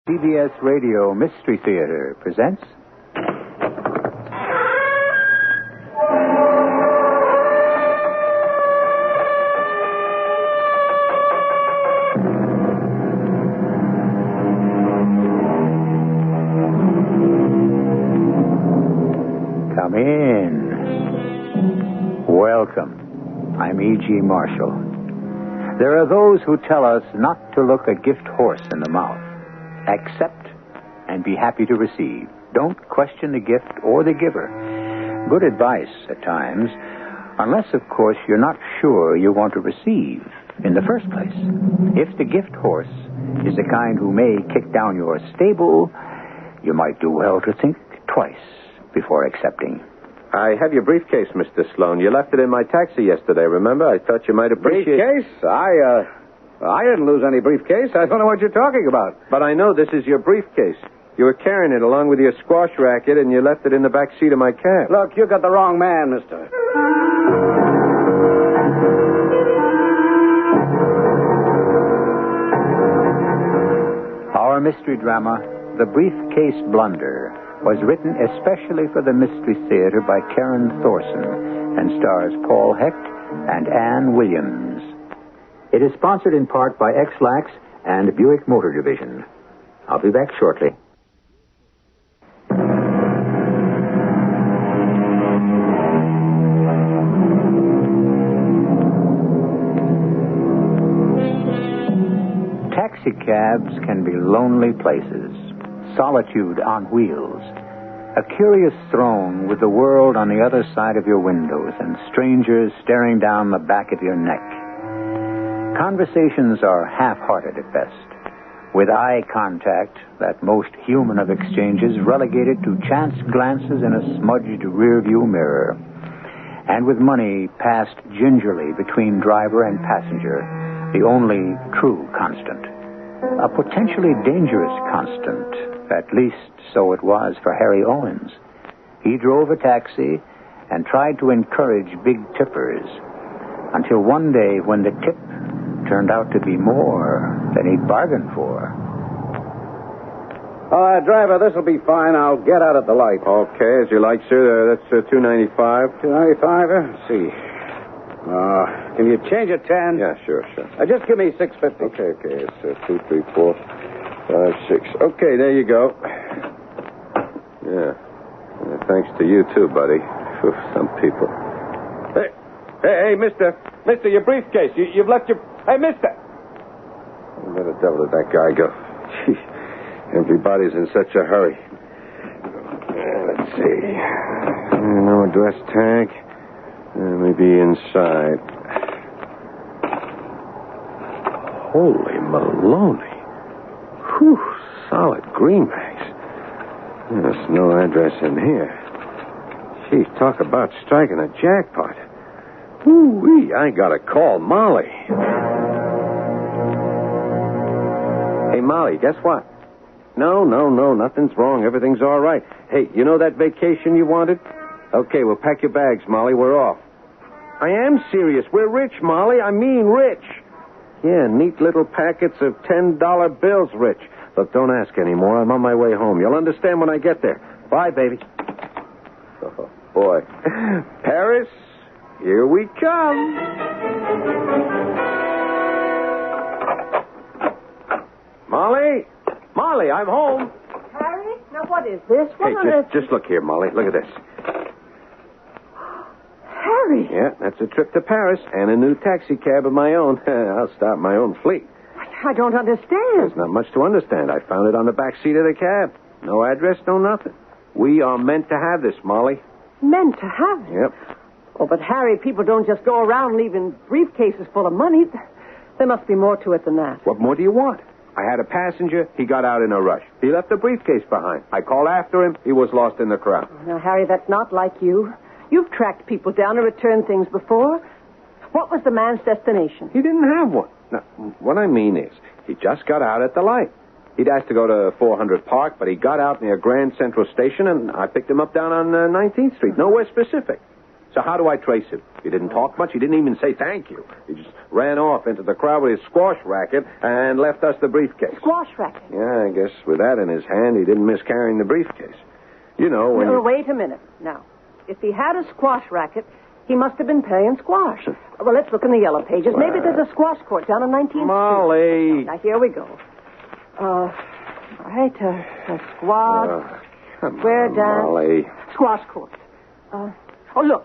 CBS Radio Mystery Theater presents... Come in. Welcome. I'm E.G. Marshall. There are those who tell us not to look a gift horse in the mouth. Accept and be happy to receive. Don't question the gift or the giver. Good advice at times, unless, of course, you're not sure you want to receive in the first place. If the gift horse is the kind who may kick down your stable, you might do well to think twice before accepting. I have your briefcase, Mr. Sloan. You left it in my taxi yesterday, remember? I thought you might appreciate... Briefcase? I didn't lose any briefcase. I don't know what you're talking about. But I know this is your briefcase. You were carrying it along with your squash racket, and you left it in the back seat of my cab. Look, you got the wrong man, mister. Our mystery drama, The Briefcase Blunder, was written especially for the Mystery Theater by Karen Thorson and stars Paul Hecht and Ann Williams. It is sponsored in part by X-Lax and Buick Motor Division. I'll be back shortly. Taxicabs can be lonely places, solitude on wheels, a curious throne with the world on the other side of your windows and strangers staring down the back of your neck. Conversations are half-hearted at best, with eye contact, that most human of exchanges, relegated to chance glances in a smudged rearview mirror, and with money passed gingerly between driver and passenger, the only true constant. A potentially dangerous constant, at least so it was for Harry Owens. He drove a taxi and tried to encourage big tippers, until one day when the tip turned out to be more than he'd bargained for. Driver, this'll be fine. I'll get out at the light. Okay, as you like, sir. That's $2.95. $2.95? Let's see. Can you change it 10? Yeah, sure. Just give me $6.50. Okay. It's 2, 3, 4, 5, 6. Okay, there you go. Yeah. Thanks to you, too, buddy. Whew, some people. Hey, mister, your briefcase. You've left your... Hey, mister! Where the devil did that guy go? Jeez, everybody's in such a hurry. Let's see. No address tag. Maybe inside. Holy Maloney. Whew, solid greenbacks. There's no address in here. Geez, talk about striking a jackpot. Ooh-wee, I gotta call Molly. Hey, Molly, guess what? No, nothing's wrong. Everything's all right. Hey, you know that vacation you wanted? Okay, well, pack your bags, Molly. We're off. I am serious. We're rich, Molly. I mean rich. Yeah, neat little packets of $10 bills, rich. Look, don't ask anymore. I'm on my way home. You'll understand when I get there. Bye, baby. Oh, boy. Paris, here we come. Molly, I'm home. Harry? Now, what is this? Hey, just look here, Molly. Look at this. Harry? Yeah, that's a trip to Paris and a new taxi cab of my own. I'll start my own fleet. I don't understand. There's not much to understand. I found it on the back seat of the cab. No address, no nothing. We are meant to have this, Molly. Meant to have it? Yep. Oh, but Harry, people don't just go around leaving briefcases full of money. There must be more to it than that. What more do you want? I had a passenger. He got out in a rush. He left the briefcase behind. I called after him. He was lost in the crowd. Now, Harry, that's not like you. You've tracked people down and returned things before. What was the man's destination? He didn't have one. Now, what I mean is, he just got out at the light. He'd asked to go to 400 Park, but he got out near Grand Central Station, and I picked him up down on 19th Street. Nowhere specific. So how do I trace him? He didn't talk much. He didn't even say thank you. He just ran off into the crowd with his squash racket and left us the briefcase. Squash racket? Yeah, I guess with that in his hand, he didn't miss carrying the briefcase. You know, when No, wait a minute. Now, if he had a squash racket, he must have been playing squash. Well, let's look in the yellow pages. Maybe there's a squash court down on 19th Molly. Street. Now, here we go. All right, a squash, square dance, Molly. squash court.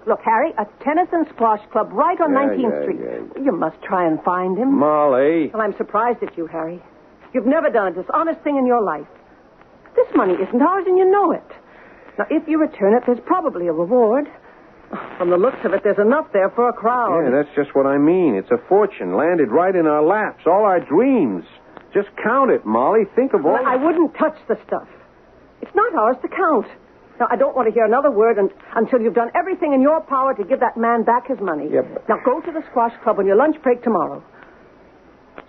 Look, Harry, a tennis and squash club right on 19th Street. Yeah. You must try and find him. Molly. Well, I'm surprised at you, Harry. You've never done a dishonest thing in your life. This money isn't ours, and you know it. Now, if you return it, there's probably a reward. From the looks of it, there's enough there for a crowd. Yeah, that's just what I mean. It's a fortune landed right in our laps, all our dreams. Just count it, Molly. Think of all... Well, I wouldn't touch the stuff. It's not ours to count. Now, I don't want to hear another word until you've done everything in your power to give that man back his money. Yep. Now, go to the squash club on your lunch break tomorrow.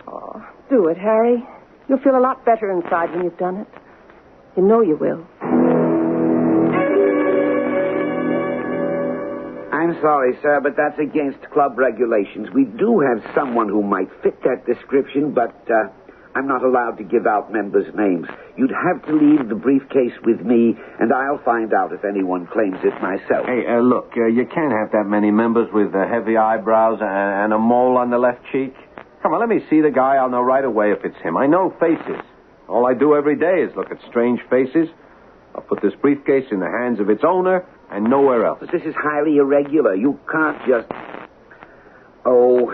Oh, do it, Harry. You'll feel a lot better inside when you've done it. You know you will. I'm sorry, sir, but that's against club regulations. We do have someone who might fit that description, but I'm not allowed to give out members' names. You'd have to leave the briefcase with me, and I'll find out if anyone claims it myself. Hey, look, you can't have that many members with heavy eyebrows and a mole on the left cheek. Come on, let me see the guy. I'll know right away if it's him. I know faces. All I do every day is look at strange faces. I'll put this briefcase in the hands of its owner and nowhere else. But this is highly irregular. You can't just... Oh,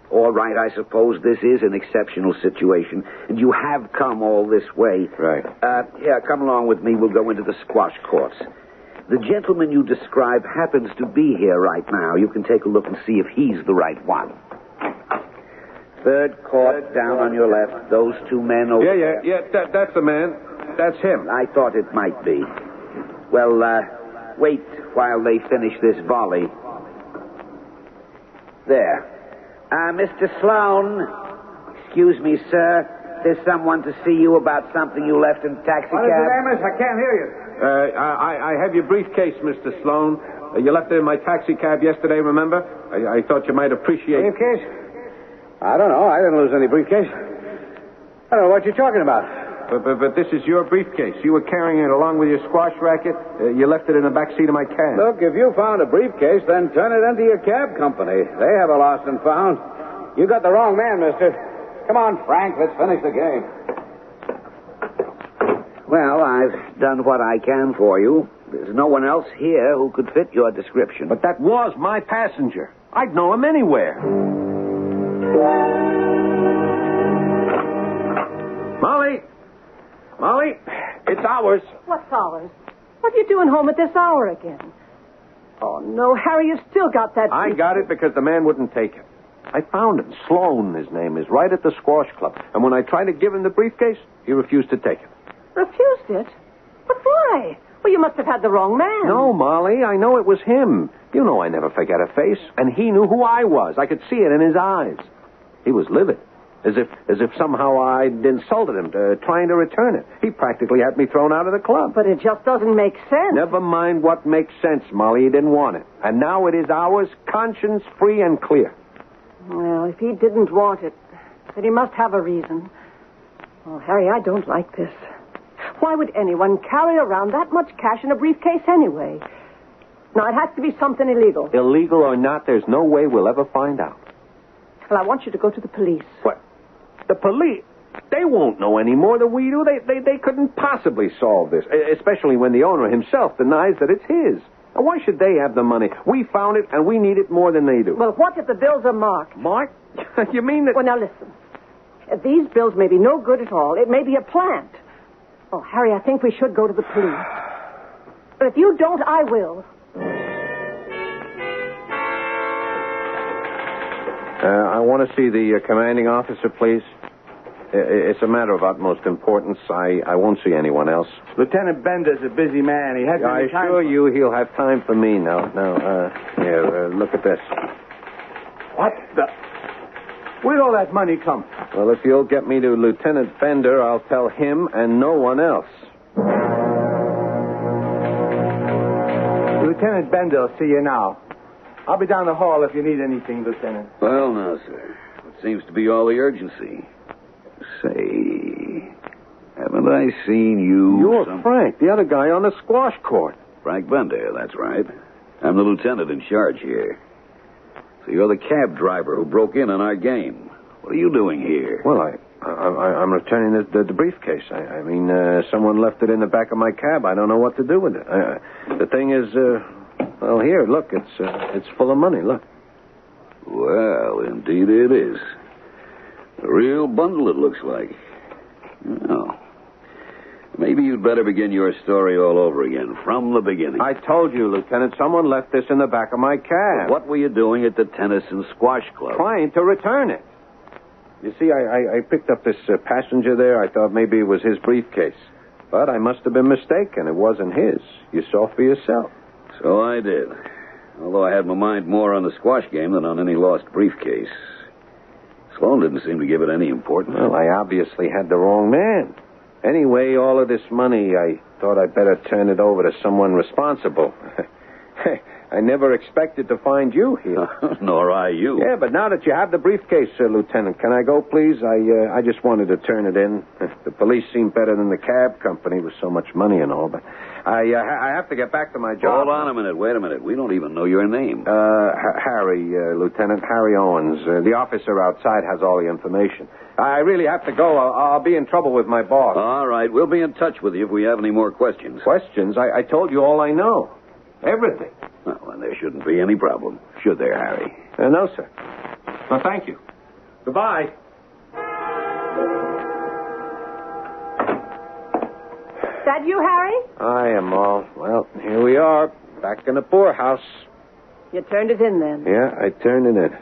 all right, I suppose this is an exceptional situation, and you have come all this way. Right. Yeah, come along with me. We'll go into the squash courts. The gentleman you describe happens to be here right now. You can take a look and see if he's the right one. Third court, down on your left. Those two men over there. Yeah, that's the man. That's him. I thought it might be. Well, wait while they finish this volley. There. Mr. Sloan. Excuse me, sir. There's someone to see you about something you left in the taxi What is cab. it, Amos? I can't hear you. I have your briefcase, Mr. Sloan. You left it in my taxi cab yesterday, remember? I thought you might appreciate... Briefcase? I don't know. I didn't lose any briefcase. I don't know what you're talking about. But this is your briefcase. You were carrying it along with your squash racket. You left it in the back seat of my cab. Look, if you found a briefcase, then turn it into your cab company. They have a lost and found. You got the wrong man, mister. Come on, Frank. Let's finish the game. Well, I've done what I can for you. There's no one else here who could fit your description. But that was my passenger. I'd know him anywhere. Molly, it's ours. What's ours? What are you doing home at this hour again? Oh, no, Harry, you've still got that... I got it because the man wouldn't take it. I found him. Sloan, his name is, right at the squash club. And when I tried to give him the briefcase, he refused to take it. Refused it? But why? Well, you must have had the wrong man. No, Molly, I know it was him. You know I never forget a face. And he knew who I was. I could see it in his eyes. He was livid. As if somehow I'd insulted him, trying to return it. He practically had me thrown out of the club. But it just doesn't make sense. Never mind what makes sense, Molly. He didn't want it. And now it is ours, conscience-free and clear. Well, if he didn't want it, then he must have a reason. Oh, Harry, I don't like this. Why would anyone carry around that much cash in a briefcase anyway? Now, it has to be something illegal. Illegal or not, there's no way we'll ever find out. Well, I want you to go to the police. What? The police? They won't know any more than we do. They couldn't possibly solve this, especially when the owner himself denies that it's his. Now, why should they have the money? We found it, and we need it more than they do. Well, what if the bills are marked? Marked? You mean that... Well, now, listen. These bills may be no good at all. It may be a plant. Oh, Harry, I think we should go to the police. But if you don't, I will. I want to see the commanding officer, please. It's a matter of utmost importance. I won't see anyone else. Lieutenant Bender's a busy man. He hasn't I any time... assure you he'll have time for me now. Here, look at this. What the... Where'd all that money come? Well, if you'll get me to Lieutenant Bender, I'll tell him and no one else. Lieutenant Bender will see you now. I'll be down the hall if you need anything, Lieutenant. Well, now, sir. What seems to be all the urgency? Say, haven't I seen you... You're Frank, the other guy on the squash court. Frank Blunder, that's right. I'm the lieutenant in charge here. So you're the cab driver who broke in on our game. What are you doing here? Well, I'm returning the briefcase. I mean, someone left it in the back of my cab. I don't know what to do with it. The thing is, well, here, look, it's full of money, look. Well, indeed it is. A real bundle, it looks like. Well, maybe you'd better begin your story all over again, from the beginning. I told you, Lieutenant, someone left this in the back of my cab. What were you doing at the tennis and squash club? Trying to return it. You see, I picked up this passenger there. I thought maybe it was his briefcase. But I must have been mistaken. It wasn't his. You saw for yourself. So I did. Although I had my mind more on the squash game than on any lost briefcase. Sloan didn't seem to give it any importance. Well, I obviously had the wrong man. Anyway, all of this money, I thought I'd better turn it over to someone responsible. I never expected to find you here. Nor I you. Yeah, but now that you have the briefcase, Lieutenant, can I go, please? I just wanted to turn it in. The police seem better than the cab company with so much money and all, but I have to get back to my job. Hold on a minute. Wait a minute. We don't even know your name. Harry, Lieutenant Harry Owens. The officer outside has all the information. I really have to go. I'll be in trouble with my boss. All right. We'll be in touch with you if we have any more questions. Questions? I told you all I know. Everything. Well, then there shouldn't be any problem. Should there, Harry? No, sir. Well, thank you. Goodbye. That you, Harry? I am all. Well, here we are. Back in the poorhouse. You turned it in then? Yeah, I turned it in.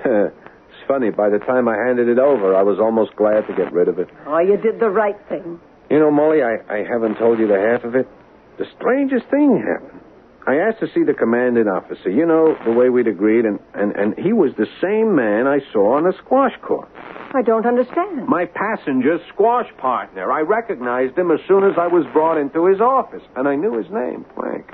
It's funny. By the time I handed it over, I was almost glad to get rid of it. Oh, you did the right thing. You know, Molly, I haven't told you the half of it. The strangest thing happened. I asked to see the commanding officer, you know, the way we'd agreed, and he was the same man I saw on the squash court. I don't understand. My passenger's squash partner. I recognized him as soon as I was brought into his office, and I knew his name, Frank.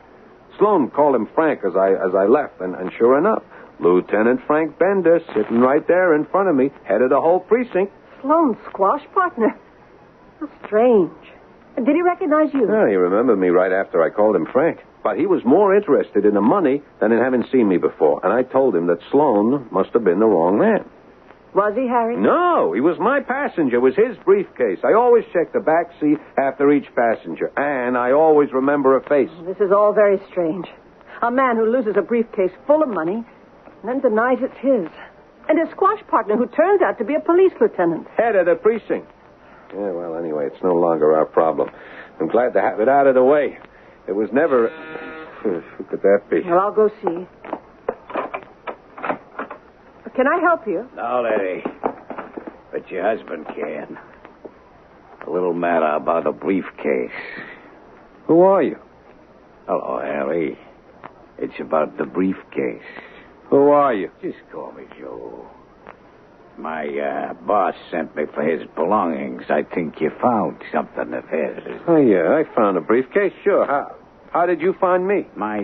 Sloan called him Frank as I left, and sure enough, Lieutenant Frank Bender, sitting right there in front of me, head of the whole precinct. Sloan's squash partner? How strange. Did he recognize you? Yeah, he remembered me right after I called him Frank. But he was more interested in the money than in having seen me before. And I told him that Sloan must have been the wrong man. Was he, Harry? No, he was my passenger. It was his briefcase. I always check the back seat after each passenger. And I always remember a face. This is all very strange. A man who loses a briefcase full of money and then denies it's his. And his squash partner who turns out to be a police lieutenant. Head of the precinct. Yeah, well, anyway, it's no longer our problem. I'm glad to have it out of the way. It was never... Who could that be? Well, I'll go see. Can I help you? No, lady. But your husband can. A little matter about a briefcase. Who are you? Hello, Harry. It's about the briefcase. Who are you? Just call me Joe. My boss sent me for his belongings. I think you found something of his. Oh, yeah, I found a briefcase, sure. How did you find me? My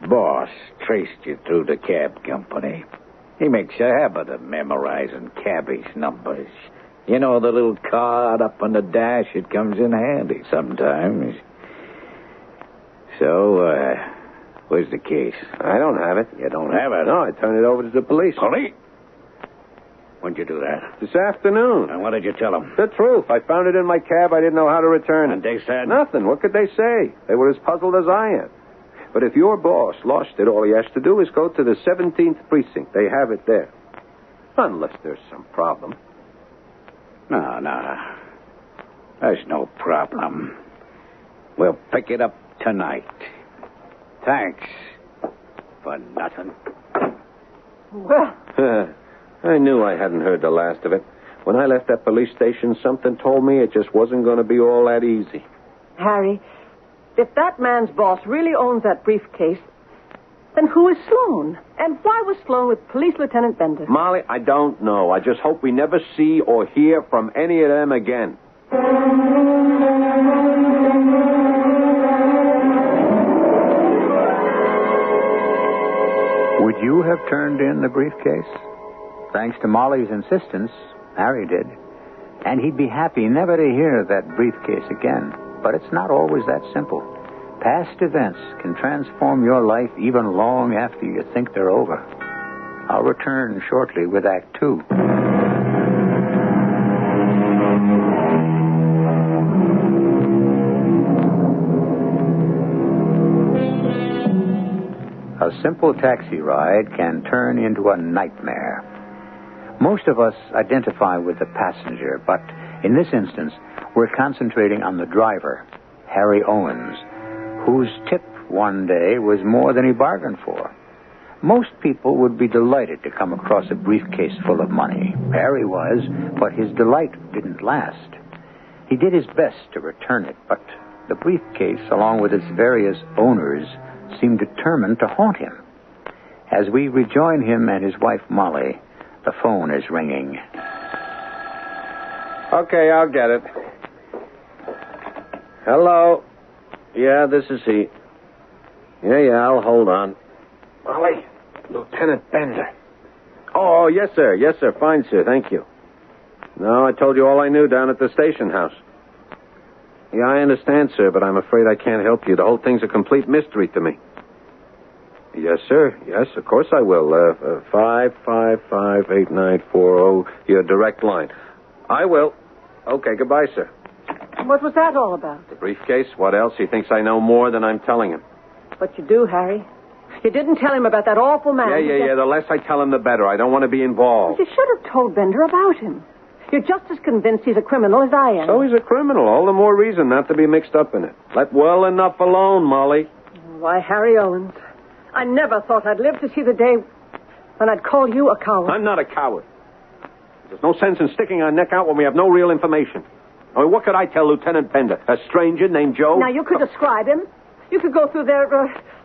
boss traced you through the cab company. He makes a habit of memorizing cabbies' numbers. You know, the little card up on the dash, it comes in handy sometimes. So, where's the case? I don't have it. You don't have it? No, I turned it over to the police. Police? When'd you do that? This afternoon. And what did you tell them? The truth. I found it in my cab. I didn't know how to return it. And they said? Nothing. What could they say? They were as puzzled as I am. But if your boss lost it, all he has to do is go to the 17th precinct. They have it there. Unless there's some problem. No. There's no problem. We'll pick it up tonight. Thanks for nothing. Well... I knew I hadn't heard the last of it. When I left that police station, something told me it just wasn't going to be all that easy. Harry, if that man's boss really owns that briefcase, then who is Sloan? And why was Sloan with Police Lieutenant Bender? Molly, I don't know. I just hope we never see or hear from any of them again. turned in the briefcase? Thanks to Molly's insistence, Harry did. And he'd be happy never to hear that briefcase again. But it's not always that simple. Past events can transform your life even long after you think they're over. I'll return shortly with Act 2. A simple taxi ride can turn into a nightmare. Most of us identify with the passenger, but in this instance, we're concentrating on the driver, Harry Owens, whose tip one day was more than he bargained for. Most people would be delighted to come across a briefcase full of money. Harry was, but his delight didn't last. He did his best to return it, but the briefcase, along with its various owners, seemed determined to haunt him. As we rejoin him and his wife, Molly, the phone is ringing. Okay, I'll get it. Hello? Yeah, this is he. Yeah, I'll hold on. Molly, Lieutenant Bender. Oh, yes, sir. Yes, sir. Fine, sir. Thank you. No, I told you all I knew down at the station house. Yeah, I understand, sir, but I'm afraid I can't help you. The whole thing's a complete mystery to me. Yes, sir. Yes, of course I will. 555-8940, your direct line. I will. Okay, goodbye, sir. What was that all about? The briefcase? What else? He thinks I know more than I'm telling him. But you do, Harry. You didn't tell him about that awful man. Yeah. The less I tell him, the better. I don't want to be involved. You should have told Bender about him. You're just as convinced he's a criminal as I am. So he's a criminal. All the more reason not to be mixed up in it. Let well enough alone, Molly. Why, Harry Owens, I never thought I'd live to see the day when I'd call you a coward. I'm not a coward. There's no sense in sticking our neck out when we have no real information. I mean, what could I tell Lieutenant Bender? A stranger named Joe? Now, you could describe him. You could go through their,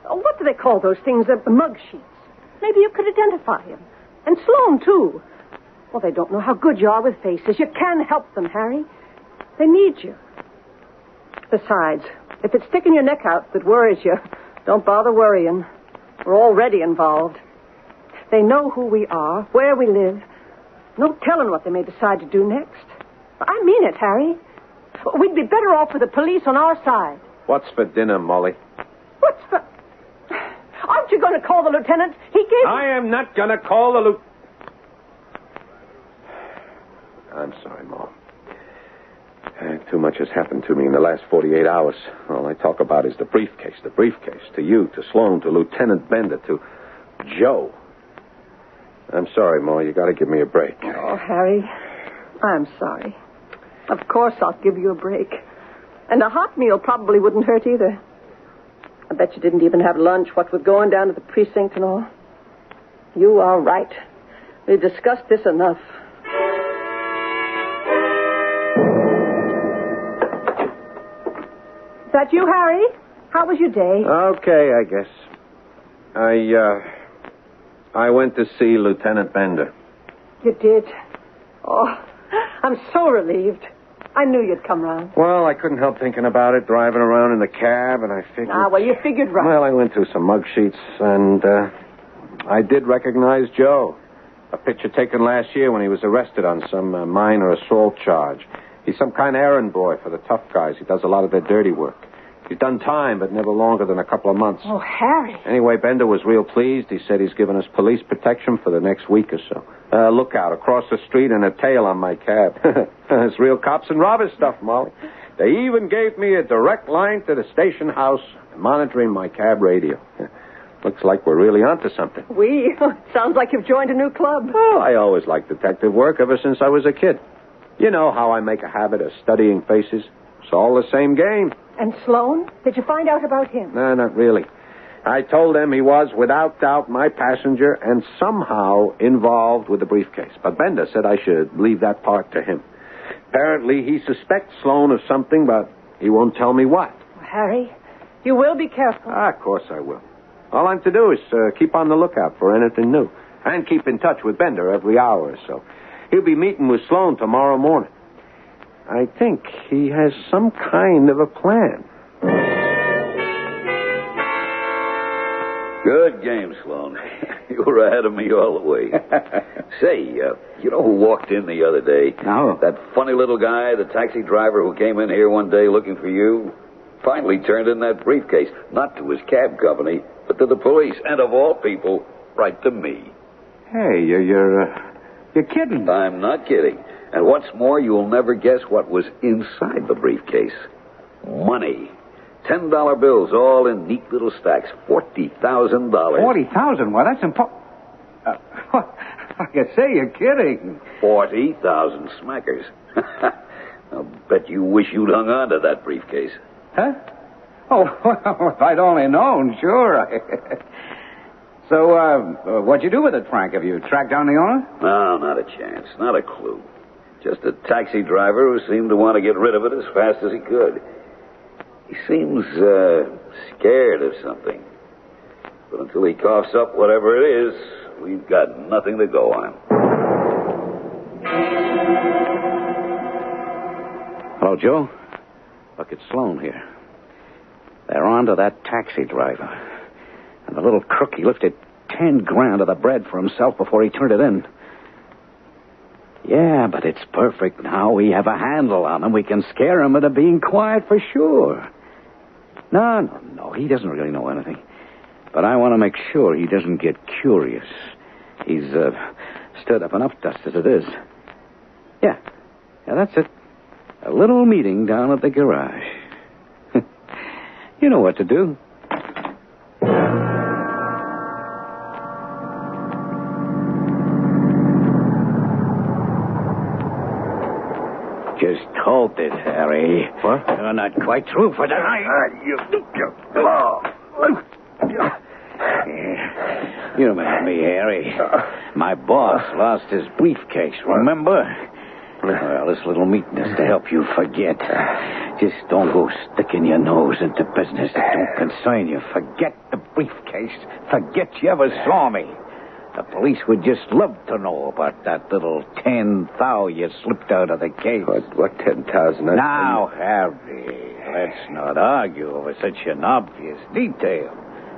what do they call those things? Mug sheets. Maybe you could identify him. And Sloan, too. Well, they don't know how good you are with faces. You can help them, Harry. They need you. Besides, if it's sticking your neck out that worries you, don't bother worrying. We're already involved. They know who we are, where we live. No telling what they may decide to do next. I mean it, Harry. We'd be better off with the police on our side. What's for dinner, Molly? What's for... Aren't you going to call the lieutenant? He gave... I am not going to call the lieutenant. I'm sorry, Mom. Too much has happened to me in the last 48 hours. All I talk about is the briefcase. The briefcase. To you, to Sloan, to Lieutenant Bender, to Joe. I'm sorry, Ma. You got to give me a break. Oh, Harry, I'm sorry. Of course I'll give you a break. And a hot meal probably wouldn't hurt either. I bet you didn't even have lunch, what with going down to the precinct and all. You are right. We've discussed this enough. Is that you, Harry? How was your day? Okay, I guess. I went to see Lieutenant Bender. You did? Oh, I'm so relieved. I knew you'd come round. Well, I couldn't help thinking about it, driving around in the cab, and I figured... You figured right. Well, I went through some mug sheets, and I did recognize Joe. A picture taken last year when he was arrested on some minor assault charge. He's some kind of errand boy for the tough guys. He does a lot of their dirty work. He's done time, but never longer than a couple of months. Oh, Harry. Anyway, Bender was real pleased. He said he's given us police protection for the next week or so. Look out, across the street and a tail on my cab. It's real cops and robbers stuff, Molly. They even gave me a direct line to the station house, monitoring my cab radio. Looks like we're really onto something. It sounds like you've joined a new club. Well, I always liked detective work ever since I was a kid. You know how I make a habit of studying faces? It's all the same game. And Sloan? Did you find out about him? No, not really. I told them he was, without doubt, my passenger and somehow involved with the briefcase. But Bender said I should leave that part to him. Apparently, he suspects Sloan of something, but he won't tell me what. Harry, you will be careful. Of course I will. All I'm to do is keep on the lookout for anything new. And keep in touch with Bender every hour or so. He'll be meeting with Sloan tomorrow morning. I think he has some kind of a plan. Good game, Sloan. You were ahead of me all the way. Say, you know who walked in the other day? No. That funny little guy, the taxi driver who came in here one day looking for you, finally turned in that briefcase. Not to his cab company, but to the police. And of all people, right to me. Hey, you're kidding. I'm not kidding. And what's more, you'll never guess what was inside the briefcase. Money. $10 bills, all in neat little stacks. $40,000. 40,000? Well, that's impossible. Like I say, you're kidding. 40,000 smackers. I'll bet you wish you'd hung on to that briefcase. Huh? Oh, well, if I'd only known, sure. So, what'd you do with it, Frank? Have you tracked down the owner? No, not a chance. Not a clue. Just a taxi driver who seemed to want to get rid of it as fast as he could. He seems scared of something. But until he coughs up whatever it is, we've got nothing to go on. Hello, Joe. Look, it's Sloan here. They're on to that taxi driver. And the little crook, he lifted 10 grand of the bread for himself before he turned it in. Yeah, but it's perfect now. We have a handle on him. We can scare him into being quiet for sure. No. He doesn't really know anything. But I want to make sure he doesn't get curious. He's stirred up enough dust as it is. Yeah, that's it. A little meeting down at the garage. You know what to do. Just hold it, Harry. What? You're not quite through for tonight. You remember me, Harry. My boss lost his briefcase, remember? Well, this little meeting is to help you forget. Just don't go sticking your nose into business that don't concern you. Forget the briefcase. Forget you ever saw me. The police would just love to know about that little 10,000 you slipped out of the case. What 10,000? Now, Harry, let's not argue over such an obvious detail.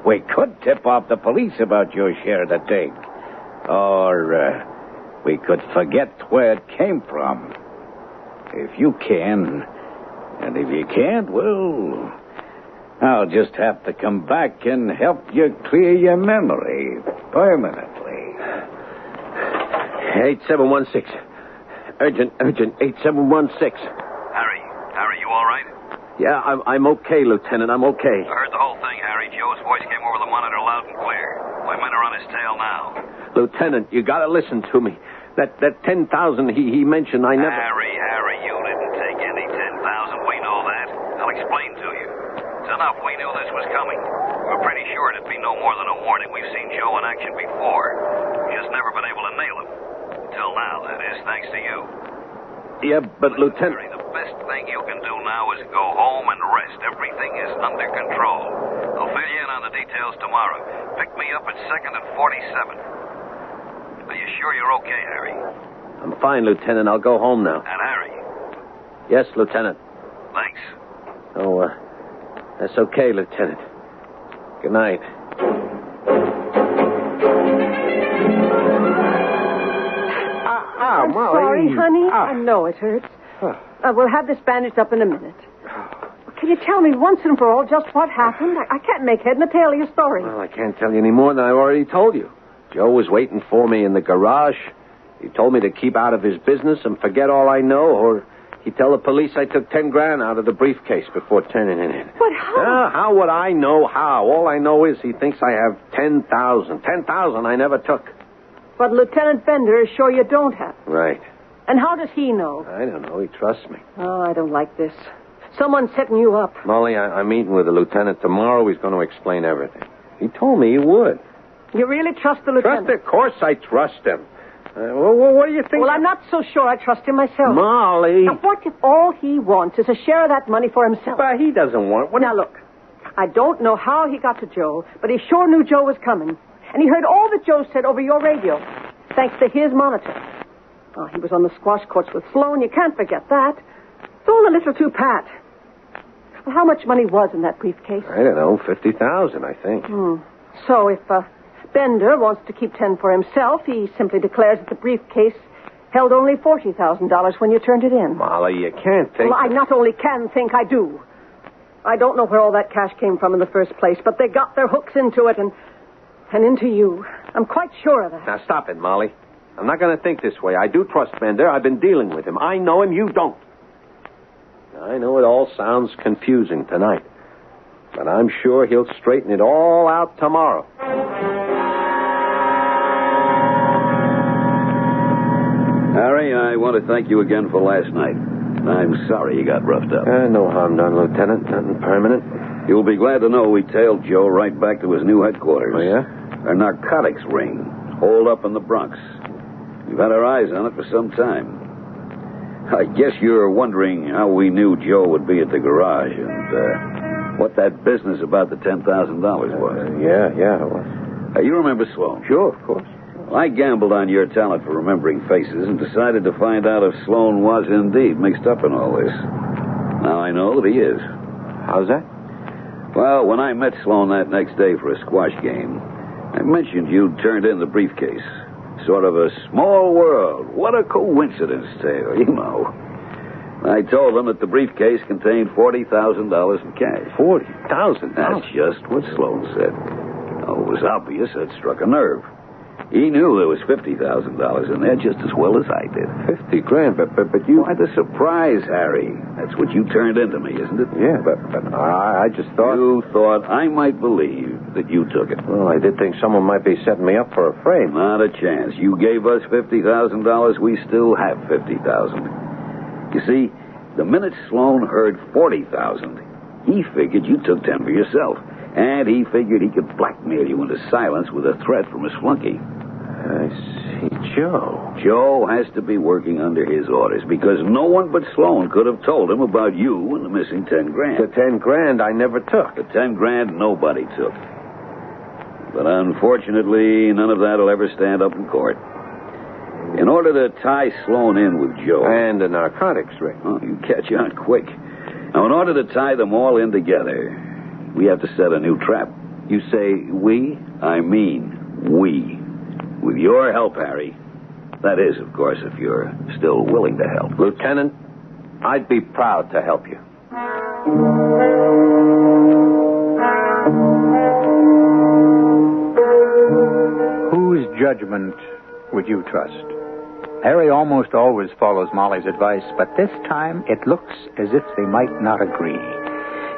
We could tip off the police about your share of the take. Or we could forget where it came from. If you can, and if you can't, well, I'll just have to come back and help you clear your memory permanently. 8716. Urgent, 8716. Harry, you all right? Yeah, I'm okay, Lieutenant. I'm okay. I heard the whole thing, Harry. Joe's voice came over the monitor loud and clear. My men are on his tail now. Lieutenant, you gotta listen to me. That 10,000 he mentioned, I never... Harry, you didn't take any 10,000. We know that. I'll explain to you. It's enough. We knew this was coming. We were pretty sure it'd be no more than a warning. We've seen Joe in action before. We've just never been able to nail him. Till now, that is, thanks to you. Yeah, but Lieutenant... Harry, the best thing you can do now is go home and rest. Everything is under control. I'll fill you in on the details tomorrow. Pick me up at 2nd and 47. Are you sure you're okay, Harry? I'm fine, Lieutenant. I'll go home now. And Harry? Yes, Lieutenant. Thanks. Oh, that's okay, Lieutenant. Good night. I'm Molly. sorry, honey. I know it hurts. We'll have this bandaged up in a minute. Can you tell me once and for all just what happened? I can't make head and tail of your story. Well, I can't tell you any more than I already told you. Joe was waiting for me in the garage. He told me to keep out of his business and forget all I know, or he'd tell the police I took 10 grand out of the briefcase before turning it in. But how? How would I know how? All I know is he thinks I have 10,000. 10,000 I never took. But Lieutenant Bender is sure you don't have. Right. And how does he know? I don't know. He trusts me. Oh, I don't like this. Someone's setting you up. Molly, I'm meeting with the lieutenant tomorrow. He's going to explain everything. He told me he would. You really trust the lieutenant? Trust? Of course I trust him. What do you think? Well, I'm not so sure I trust him myself. Molly. Now, what if all he wants is a share of that money for himself? But he doesn't want it. Now, look. I don't know how he got to Joe, but he sure knew Joe was coming. And he heard all that Joe said over your radio, thanks to his monitor. Oh, he was on the squash courts with Sloan. You can't forget that. It's all a little too pat. Well, how much money was in that briefcase? I don't know, 50,000, I think. So if Bender wants to keep 10 for himself, he simply declares that the briefcase held only $40,000 when you turned it in. Molly, you can't think... Well, I not only can think, I do. I don't know where all that cash came from in the first place, but they got their hooks into it and into you. I'm quite sure of that. Now, stop it, Molly. I'm not going to think this way. I do trust Bender. I've been dealing with him. I know him. You don't. I know it all sounds confusing tonight, but I'm sure he'll straighten it all out tomorrow. Harry, I want to thank you again for last night. I'm sorry you got roughed up. No harm done, Lieutenant. Nothing permanent. You'll be glad to know we tailed Joe right back to his new headquarters. Oh, yeah? A narcotics ring, holed up in the Bronx. We've had our eyes on it for some time. I guess you're wondering how we knew Joe would be at the garage and what that business about the $10,000 was. Yeah, it was. You remember Sloan? Sure, of course. Well, I gambled on your talent for remembering faces and decided to find out if Sloan was indeed mixed up in all this. Now I know that he is. How's that? Well, when I met Sloan that next day for a squash game, I mentioned you'd turned in the briefcase. Sort of a small world. What a coincidence tale, you know. I told him that the briefcase contained $40,000 in cash. $40,000? That's just what Sloan said. Oh, it was obvious that struck a nerve. He knew there was $50,000 in there just as well as I did. $50,000, but you... Why the surprise, Harry? That's what you turned into me, isn't it? Yeah, but I just thought... You thought I might believe that you took it. Well, I did think someone might be setting me up for a frame. Not a chance. You gave us $50,000, we still have $50,000. You see, the minute Sloan heard $40,000, he figured you took 10 for yourself. And he figured he could blackmail you into silence with a threat from his flunky. I see. Joe. Joe has to be working under his orders because no one but Sloan could have told him about you and the missing $10,000. The $10,000 I never took. The $10,000 nobody took. But unfortunately, none of that will ever stand up in court. In order to tie Sloan in with Joe... And the narcotics ring. Oh, you catch on quick. Now, in order to tie them all in together, we have to set a new trap. You say we, I mean we. With your help, Harry. That is, of course, if you're still willing to help. Lieutenant, I'd be proud to help you. Whose judgment would you trust? Harry almost always follows Molly's advice, but this time it looks as if they might not agree.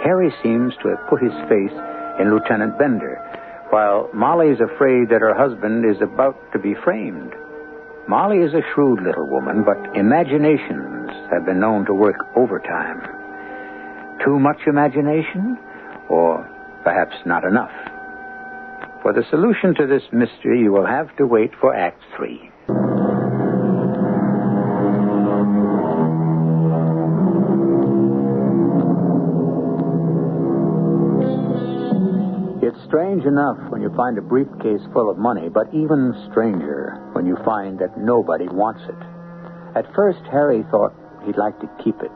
Harry seems to have put his faith in Lieutenant Bender, while Molly is afraid that her husband is about to be framed. Molly is a shrewd little woman, but imaginations have been known to work overtime. Too much imagination? Or perhaps not enough? For the solution to this mystery, you will have to wait for Act 3. It's strange enough when you find a briefcase full of money, but even stranger when you find that nobody wants it. At first, Harry thought he'd like to keep it,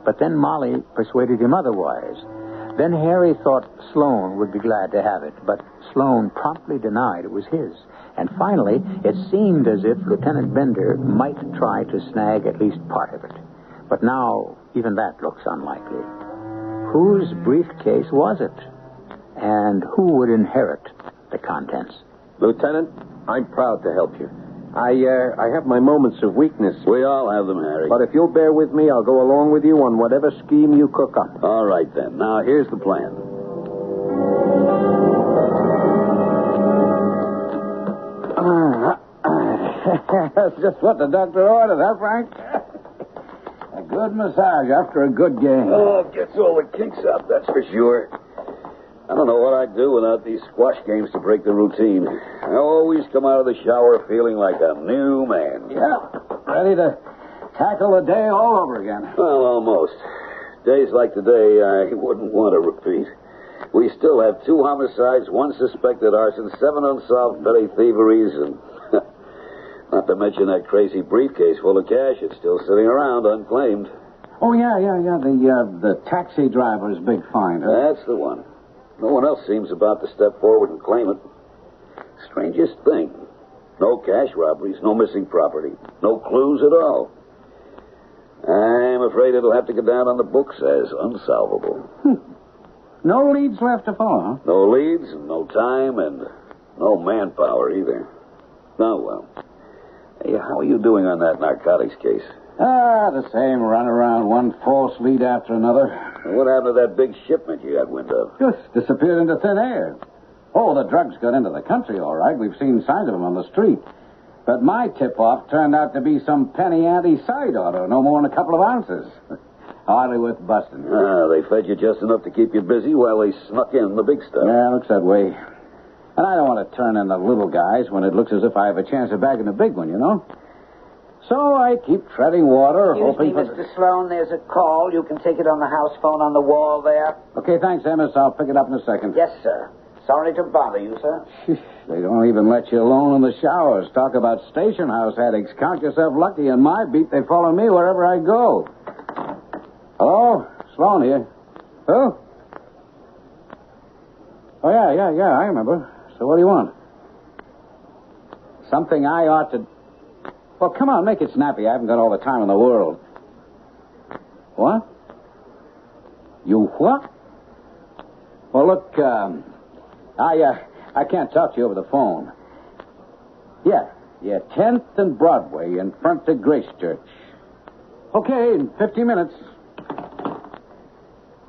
but then Molly persuaded him otherwise. Then Harry thought Sloan would be glad to have it, but Sloan promptly denied it was his. And finally, it seemed as if Lieutenant Bender might try to snag at least part of it. But now, even that looks unlikely. Whose briefcase was it? And who would inherit the contents? Lieutenant, I'm proud to help you. I have my moments of weakness. We all have them, Harry. But if you'll bear with me, I'll go along with you on whatever scheme you cook up. All right, then. Now, here's the plan. That's just what the doctor ordered, huh, Frank? A good massage after a good game. Oh, it gets all the kinks out, that's for sure. I don't know what I'd do without these squash games to break the routine. I always come out of the shower feeling like a new man. Yeah, ready to tackle the day all over again. Well, almost. Days like today, I wouldn't want to repeat. We still have 2 homicides, 1 suspected arson, 7 unsolved petty thieveries, and not to mention that crazy briefcase full of cash. It's still sitting around unclaimed. Oh, yeah. The taxi driver's big find. Huh? That's the one. No one else seems about to step forward and claim it. Strangest thing. No cash robberies, no missing property, no clues at all. I'm afraid it'll have to go down on the books as unsolvable. No leads left to follow, huh? No leads, and no time, and no manpower either. Oh, well. Hey, how are you doing on that narcotics case? The same runaround, one false lead after another. And what happened to that big shipment you got wind of? Just disappeared into thin air. Oh, the drugs got into the country, all right. We've seen signs of them on the street. But my tip-off turned out to be some penny ante side order, no more than a couple of ounces. Hardly worth busting. They fed you just enough to keep you busy while they snuck in the big stuff. Yeah, looks that way. And I don't want to turn in the little guys when it looks as if I have a chance of bagging the big one, you know? So I keep treading water, hoping me, Mr. Sloan, there's a call. You can take it on the house phone on the wall there. Okay, thanks, Amos. I'll pick it up in a second. Yes, sir. Sorry to bother you, sir. They don't even let you alone in the showers. Talk about station house addicts. Count yourself lucky. In my beat, they follow me wherever I go. Hello? Sloan here. Who? Oh, yeah, I remember. So what do you want? Something I ought to... Well, come on, make it snappy. I haven't got all the time in the world. What? You what? Well, look, I can't talk to you over the phone. Yeah, 10th and Broadway in front of Grace Church. Okay, in 15 minutes.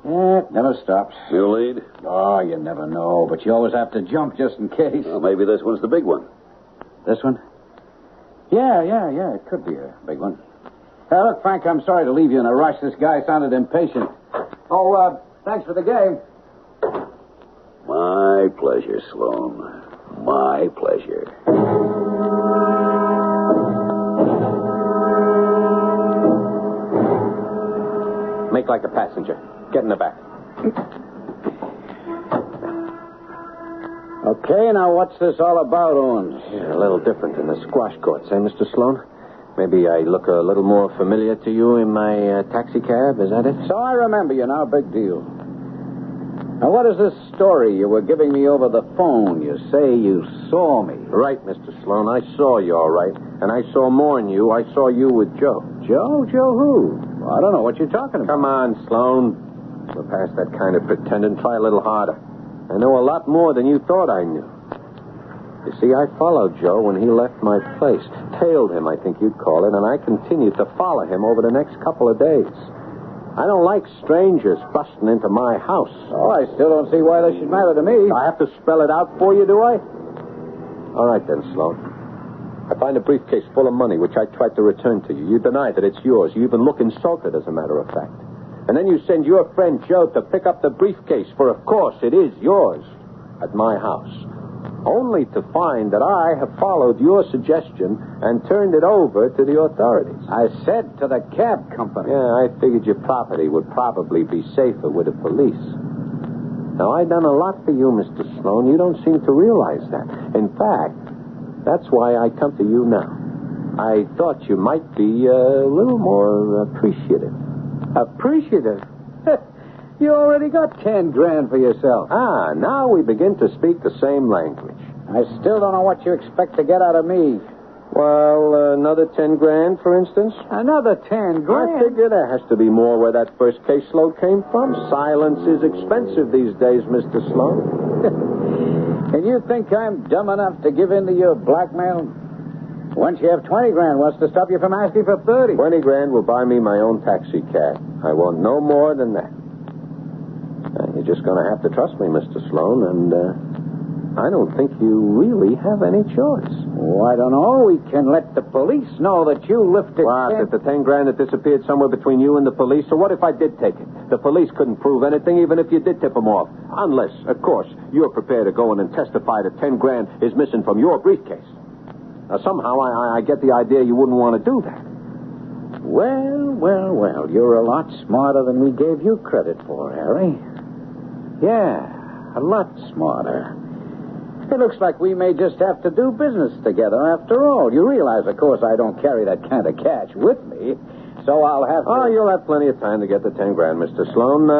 Yeah, it never stops. You lead? Oh, you never know, but you always have to jump just in case. Well, maybe this one's the big one. This one? Yeah, it could be a big one. Look, Frank, I'm sorry to leave you in a rush. This guy sounded impatient. Oh, thanks for the game. My pleasure, Sloan. My pleasure. Make like a passenger. Get in the back. Okay, now what's this all about, Owens? Yeah, a little different in the squash courts, eh, Mr. Sloan? Maybe I look a little more familiar to you in my taxi cab, is that it? So I remember you now, big deal. Now, what is this story you were giving me over the phone? You say you saw me. Right, Mr. Sloan, I saw you all right. And I saw more than you. I saw you with Joe. Joe? Joe who? Well, I don't know what you're talking about. Come on, Sloan. We're past that kind of pretending. Try a little harder. I know a lot more than you thought I knew. You see, I followed Joe when he left my place. Tailed him, I think you'd call it, and I continued to follow him over the next couple of days. I don't like strangers busting into my house. Oh, I still don't see why they should matter to me. I have to spell it out for you, do I? All right, then, Sloan. I find a briefcase full of money, which I tried to return to you. You deny that it's yours. You even look insulted, as a matter of fact. And then you send your friend Joe to pick up the briefcase, for of course it is yours, at my house. Only to find that I have followed your suggestion and turned it over to the authorities. I said to the cab company. Yeah, I figured your property would probably be safer with the police. Now, I've done a lot for you, Mr. Sloan. You don't seem to realize that. In fact, that's why I come to you now. I thought you might be a little more appreciative. Appreciative? You already got 10 grand for yourself. Ah, now we begin to speak the same language. I still don't know what you expect to get out of me. Well, another 10 grand, for instance? Another 10 grand? I figure there has to be more where that first caseload came from. Silence is expensive these days, Mr. Sloan. And you think I'm dumb enough to give in to your blackmail? Once you have 20 grand, what's to stop you from asking for 30? 20 grand will buy me my own taxi cab. I want no more than that. You're just going to have to trust me, Mr. Sloan, and I don't think you really have any choice. Oh, I don't know. We can let the police know that you lifted... What, that the 10 grand that disappeared somewhere between you and the police? So what if I did take it? The police couldn't prove anything, even if you did tip them off. Unless, of course, you're prepared to go in and testify that 10 grand is missing from your briefcase. Now, somehow I get the idea you wouldn't want to do that. Well, you're a lot smarter than we gave you credit for, Harry. Yeah, a lot smarter. It looks like we may just have to do business together after all. You realize, of course, I don't carry that kind of cash with me, so I'll have to... Oh, you'll have plenty of time to get the 10 grand, Mr. Sloan.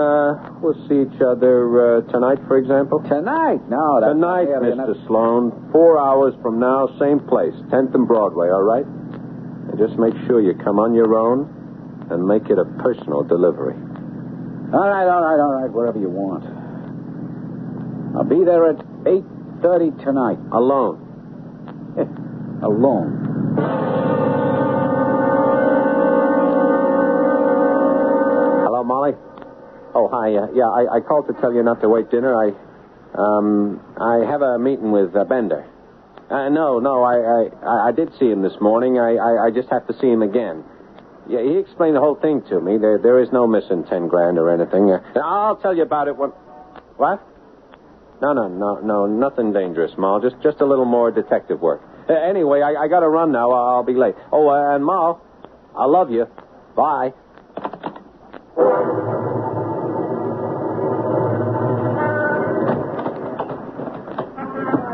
We'll see each other tonight, for example. Tonight? No, that's Tonight, not early Mr. enough. Sloan. 4 hours from now, same place, 10th and Broadway, all right? And just make sure you come on your own and make it a personal delivery. All right, wherever you want. I'll be there at 8:30 tonight. Alone. Alone. Hello, Molly? Oh, hi. I called to tell you not to wait dinner. I have a meeting with Bender. No, I did see him this morning. I just have to see him again. Yeah, he explained the whole thing to me. There is no missing 10 grand or anything. I'll tell you about it when... What? No, nothing dangerous, Mal. Just a little more detective work. Anyway, I got to run now. I'll be late. Oh, and Mal, I love you. Bye.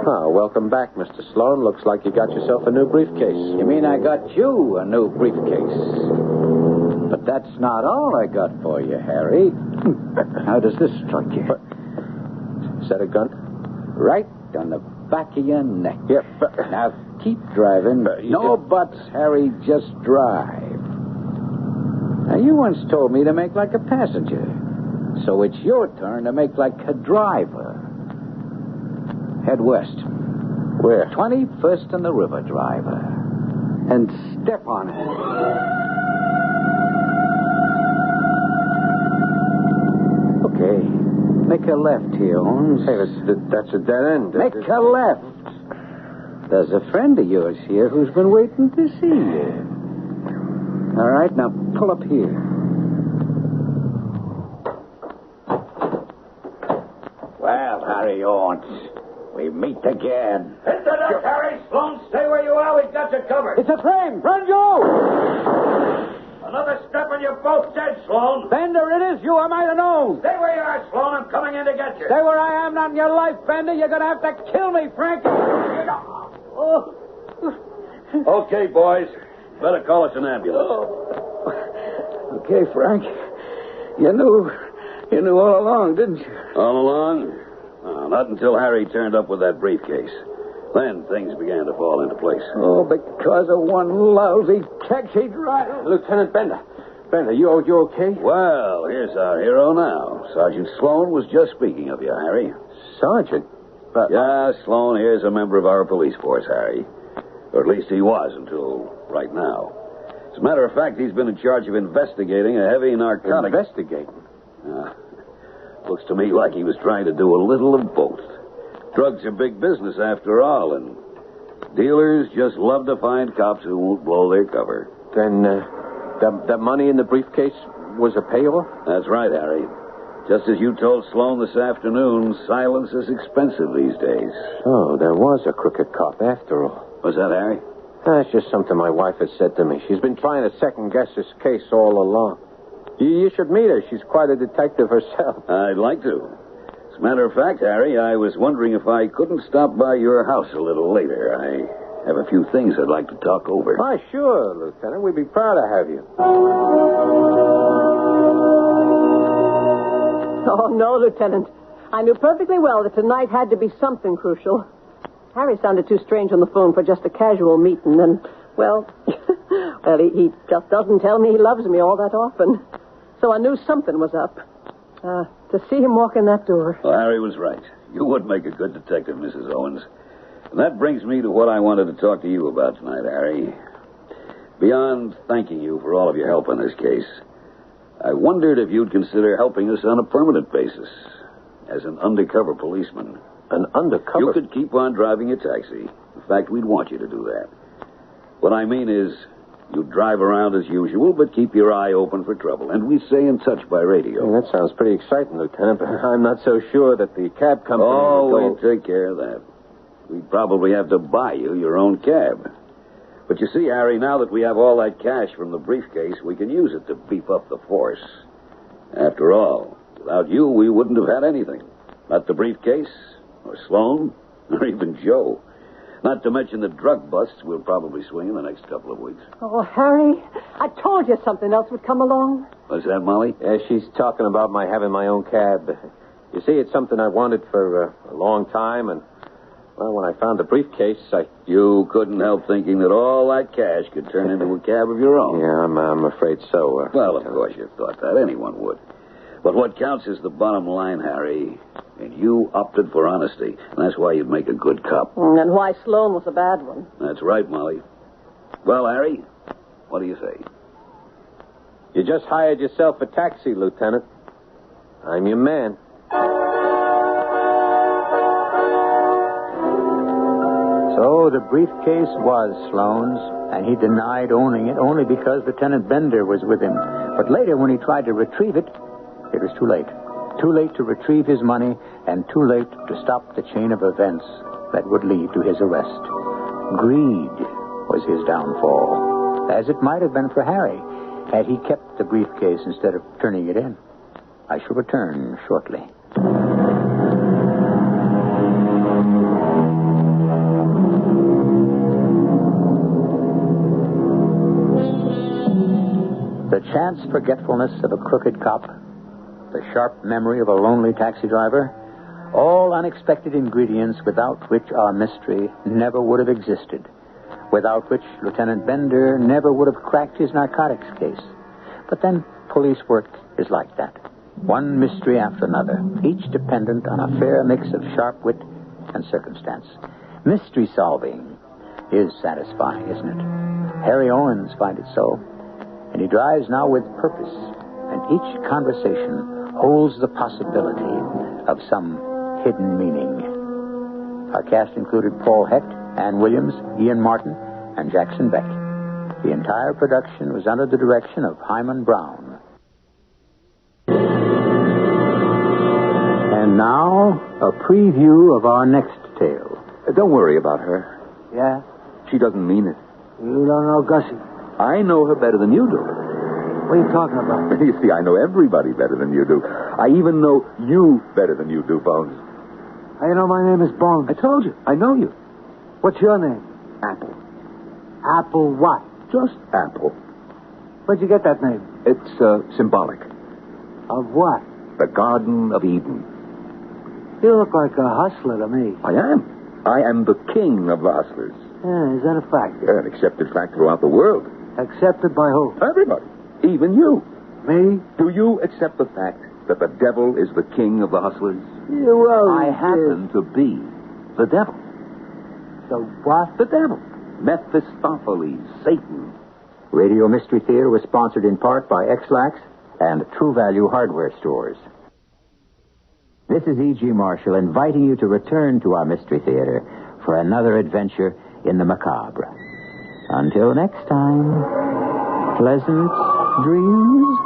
Oh, welcome back, Mr. Sloan. Looks like you got yourself a new briefcase. You mean I got you a new briefcase? But that's not all I got for you, Harry. How does this strike you? Is that a gun? Right on the back of your neck. Yeah, Now, keep driving. No buts, Harry. Just drive. Now, you once told me to make like a passenger. So it's your turn to make like a driver. Head west. Where? 21st and the River, driver. And step on it. Okay. Make a left here, Holmes. Hey, that's a dead end. Make a left. There's a friend of yours here who's been waiting to see you. All right, now pull up here. Well, Harry Owens, we meet again. It's enough, Harry. Sloan, stay where you are. We've got you covered. It's a train. Run, Joe! Another step and you're both dead, Sloan. Bender, it is you. I might have known. Stay where you are, Sloan. I'm coming in to get you. Stay where I am, not in your life, Bender. You're going to have to kill me, Frank. Okay, boys. Better call us an ambulance. Okay, Frank. You knew all along, didn't you? All along? Not until Harry turned up with that briefcase. Then things began to fall into place. Oh, because of one lousy taxi driver. Lieutenant Bender. Bender, you okay? Well, here's our hero now. Sergeant Sloan was just speaking of you, Harry. Sergeant? Yeah, Sloan here's a member of our police force, Harry. Or at least he was until right now. As a matter of fact, he's been in charge of investigating a heavy narcotic... Investigating? Looks to me like he was trying to do a little of both. Drugs are big business after all, and dealers just love to find cops who won't blow their cover. Then, that money in the briefcase was a payoff? That's right, Harry. Just as you told Sloan this afternoon, silence is expensive these days. Oh, there was a crooked cop after all. What's that, Harry? That's just something my wife has said to me. She's been trying to second-guess this case all along. You should meet her. She's quite a detective herself. I'd like to. As a matter of fact, Harry, I was wondering if I couldn't stop by your house a little later. I have a few things I'd like to talk over. Why, sure, Lieutenant. We'd be proud to have you. Oh, no, Lieutenant. I knew perfectly well that tonight had to be something crucial. Harry sounded too strange on the phone for just a casual meeting, and, well, he just doesn't tell me he loves me all that often. So I knew something was up. To see him walk in that door. Well, Harry was right. You would make a good detective, Mrs. Owens. And that brings me to what I wanted to talk to you about tonight, Harry. Beyond thanking you for all of your help on this case, I wondered if you'd consider helping us on a permanent basis as an undercover policeman. An undercover? You could keep on driving a taxi. In fact, we'd want you to do that. What I mean is, you drive around as usual, but keep your eye open for trouble. And we stay in touch by radio. Yeah, that sounds pretty exciting, Lieutenant, but I'm not so sure that the cab company... Oh, we'll take care of that. We'd probably have to buy you your own cab. But you see, Harry, now that we have all that cash from the briefcase, we can use it to beef up the force. After all, without you, we wouldn't have had anything. Not the briefcase, or Sloan, or even Joe. Not to mention the drug busts we'll probably swing in the next couple of weeks. Oh, Harry, I told you something else would come along. What's that, Molly? Yeah, she's talking about my having my own cab. You see, it's something I wanted for a long time, and, well, when I found the briefcase, You couldn't help thinking that all that cash could turn into a cab of your own. Yeah, I'm afraid so. Well, of course you thought that. Anyone would. But what counts is the bottom line, Harry. And you opted for honesty. And that's why you'd make a good cop. And why Sloan was a bad one. That's right, Molly. Well, Harry, what do you say? You just hired yourself a taxi, Lieutenant. I'm your man. So the briefcase was Sloan's, and he denied owning it only because Lieutenant Bender was with him. But later, when he tried to retrieve it, it was too late. Too late to retrieve his money, and too late to stop the chain of events that would lead to his arrest. Greed was his downfall, as it might have been for Harry, had he kept the briefcase instead of turning it in. I shall return shortly. The chance forgetfulness of a crooked cop, the sharp memory of a lonely taxi driver, all unexpected ingredients without which our mystery never would have existed, without which Lieutenant Bender never would have cracked his narcotics case. But then police work is like that. One mystery after another, each dependent on a fair mix of sharp wit and circumstance. Mystery solving is satisfying, isn't it? Harry Owens finds it so. And he drives now with purpose, and each conversation holds the possibility of some hidden meaning. Our cast included Paul Hecht, Ann Williams, Ian Martin, and Jackson Beck. The entire production was under the direction of Hyman Brown. And now, a preview of our next tale. Don't worry about her. Yeah? She doesn't mean it. You don't know Gussie. I know her better than you do. What are you talking about? You see, I know everybody better than you do. I even know you better than you do, Bones. How you know my name is Bones? I told you. I know you. What's your name? Apple. Apple what? Just Apple. Where'd you get that name? It's symbolic. Of what? The Garden of Eden. You look like a hustler to me. I am. I am the king of the hustlers. Yeah, is that a fact? Yeah, an accepted fact throughout the world. Accepted by who? Everybody. Even you. Me? Do you accept the fact that the devil is the king of the hustlers? You I happen to be the devil. So what? The devil. Mephistopheles, Satan. Radio Mystery Theater was sponsored in part by X-Lax and True Value Hardware Stores. This is E.G. Marshall inviting you to return to our Mystery Theater for another adventure in the macabre. Until next time, pleasant dreams.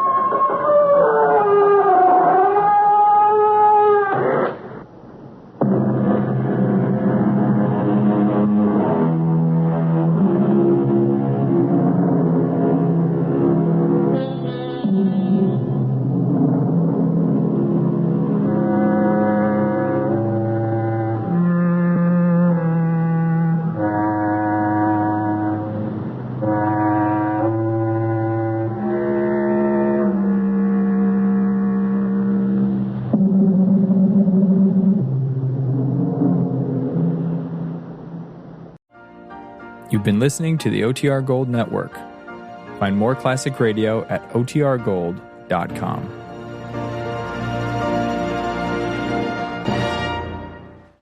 You've been listening to the OTR Gold Network. Find more classic radio at otrgold.com.